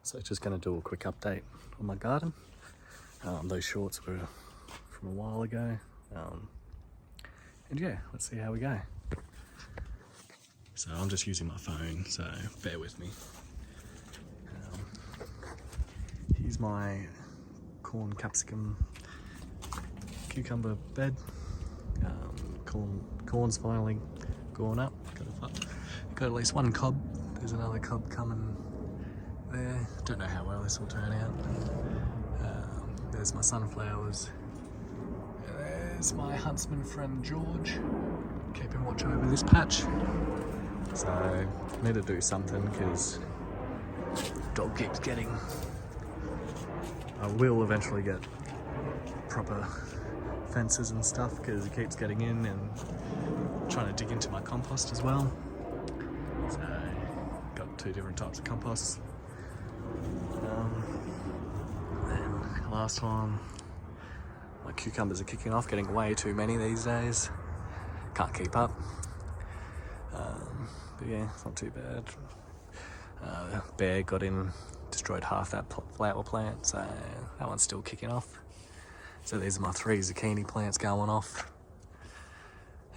So just going to do a quick update on my garden. Those shorts were from a while ago. And yeah, let's see how we go. So I'm just using my phone, so bear with me. Here's my corn, capsicum, cucumber bed. Corn's finally gone up. Got at least one cob. There's another cob coming there. Don't know how well this will turn out. There's my sunflowers. And there's my huntsman friend George, keeping watch over this patch. So I need to do something because dog keeps getting. I will eventually get proper fences and stuff because he keeps getting in and trying to dig into my compost as well. So got 2 different types of composts. And last one, my cucumbers are kicking off, getting way too many these days. Can't keep up. But yeah, it's not too bad. Bear got in, destroyed half that flower plant, so that one's still kicking off. So these are my 3 zucchini plants going off.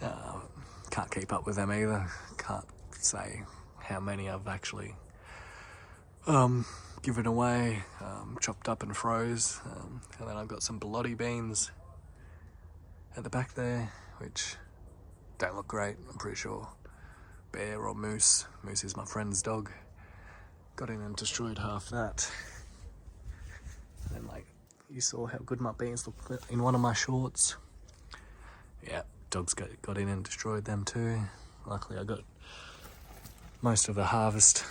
Can't keep up with them either. Can't say how many I've actually given away, chopped up and froze. And then I've got some bologna beans at the back there, which don't look great, I'm pretty sure. Bear or Moose is my friend's dog, got in and destroyed half that. And then, like, you saw how good my beans looked in one of my shorts. Yeah, dogs got in and destroyed them too. Luckily I got most of the harvest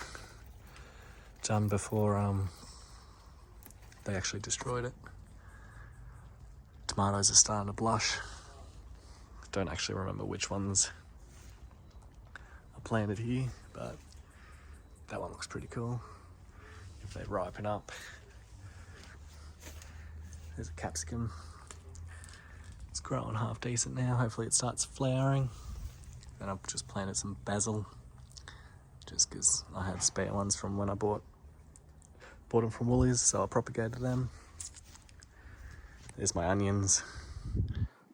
done before they actually destroyed it. Tomatoes are starting to blush. Don't actually remember which ones I planted here, but that one looks pretty cool if they ripen up. There's a capsicum. It's growing half decent now. Hopefully it starts flowering. Then I've just planted some basil, just because I had spare ones from when I bought them from Woolies, so I propagated them. There's my onions,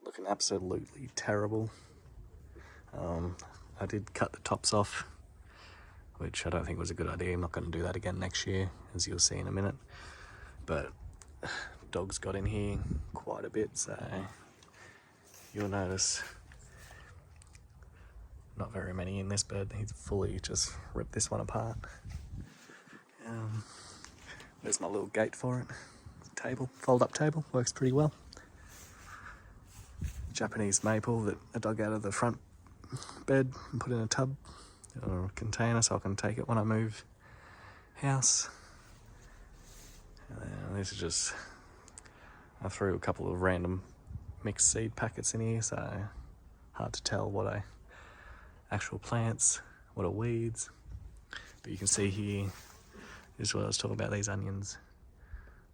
looking absolutely terrible. I did cut the tops off, which I don't think was a good idea. I'm not going to do that again next year, as you'll see in a minute. But dogs got in here quite a bit, so you'll notice not very many in this bed. He's fully just ripped this one apart. There's my little gate for it. Table, fold-up table, works pretty well. Japanese maple that I dug out of the front bed and put in a tub or a container so I can take it when I move house. And then these are just, I threw a couple of random mixed seed packets in here, so hard to tell what are actual plants, what are weeds. But you can see here, this is what I was talking about, these onions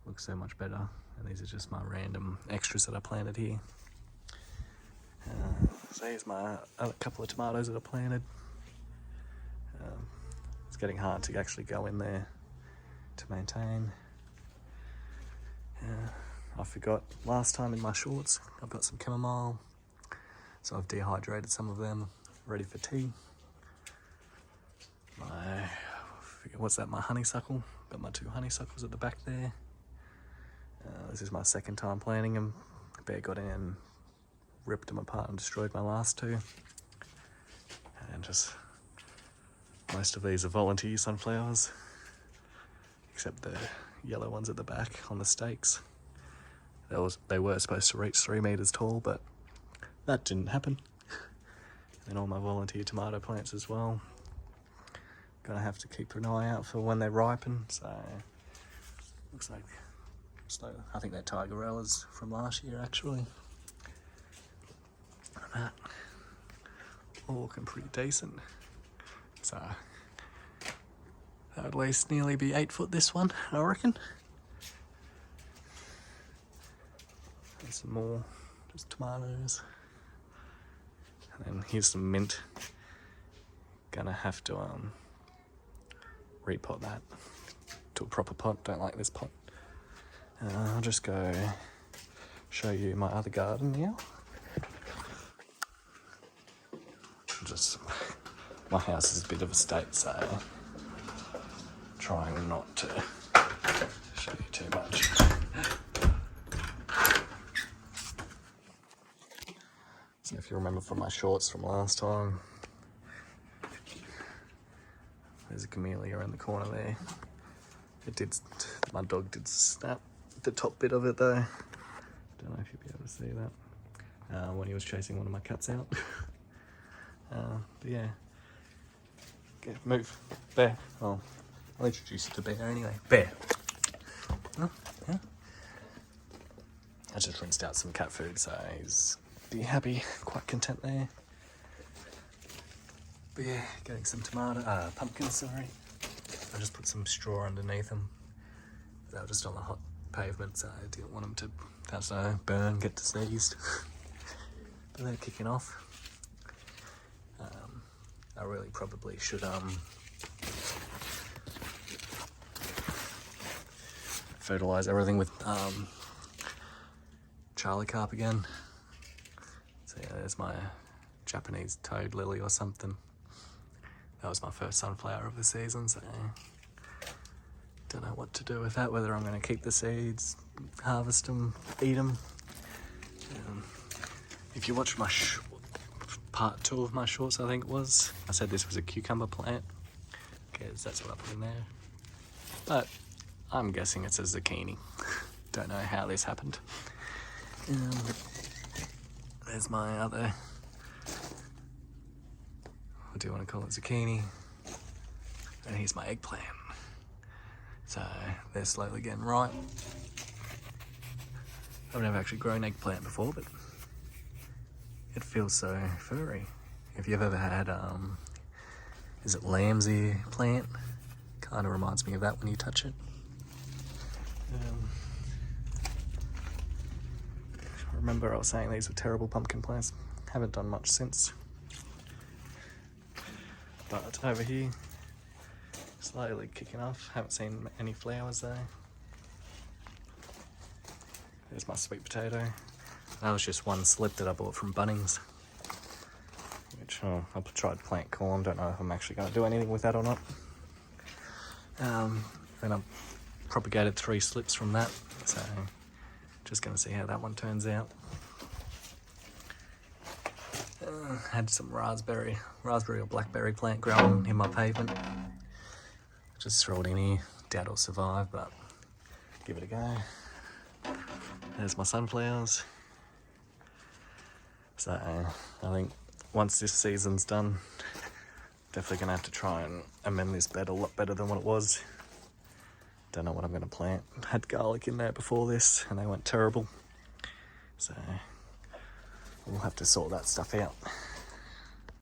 look so much better. And these are just my random extras that I planted here. So here's my other couple of tomatoes that I planted. It's getting hard to actually go in there to maintain. I forgot last time in my shorts, I've got some chamomile, so I've dehydrated some of them, ready for tea. My honeysuckle, got my 2 honeysuckles at the back there. This is my second time planting them. Bear got in and ripped them apart and destroyed my last 2. And just, most of these are volunteer sunflowers, except the yellow ones at the back on the stakes. They were supposed to reach 3 meters tall, but that didn't happen. And all my volunteer tomato plants as well. Gonna have to keep an eye out for when they ripen, so looks like, I think they're tigerellas from last year actually. And that, all looking pretty decent. So that'll at least nearly be 8 foot, this one, I reckon. And some more, just tomatoes. And then here's some mint. Gonna have to repot that. to a proper pot. Don't like this pot. I'll just go show you my other garden now. Just, my house is a bit of a state, so trying not to show you too much. So if you remember from my shorts from last time, there's a camellia in the corner there. My dog did snap the top bit of it though. Don't know if you'll be able to see that. When he was chasing one of my cats out. But yeah. Okay, move. Bear. Oh, I'll introduce you to Bear anyway. Bear. Oh, yeah. I just rinsed out some cat food, so he's happy, quite content there. But yeah, getting some pumpkins, sorry. I just put some straw underneath them. They were just on the hot pavement, so I didn't want them to, burn, get diseased. But they're kicking off. I really probably should fertilise everything with Charlie carp again. So yeah, there's my Japanese toad lily or something. That was my first sunflower of the season, so don't know what to do with that, whether I'm going to keep the seeds, harvest them, eat them. If you watch my part 2 of my shorts, I think it was, I said this was a cucumber plant, because that's what I put in there. But I'm guessing it's a zucchini. Don't know how this happened. There's my other, what do you want to call it, zucchini. And here's my eggplant. So they're slowly getting ripe. I've never actually grown eggplant before, but it feels so furry. If you've ever had, is it lamb's ear plant? Kind of reminds me of that when you touch it. I remember I was saying these were terrible pumpkin plants. Haven't done much since. But over here, slowly kicking off. Haven't seen any flowers though. There's my sweet potato. That was just one slip that I bought from Bunnings. Which I tried to plant corn. Don't know if I'm actually going to do anything with that or not. Then I propagated 3 slips from that. So just going to see how that one turns out. Had some raspberry or blackberry plant growing in my pavement. Just throw it in here. Doubt it'll survive, but give it a go. There's my sunflowers. So I think once this season's done, definitely gonna have to try and amend this bed a lot better than what it was. Don't know what I'm gonna plant. Had garlic in there before this and they went terrible. So we'll have to sort that stuff out.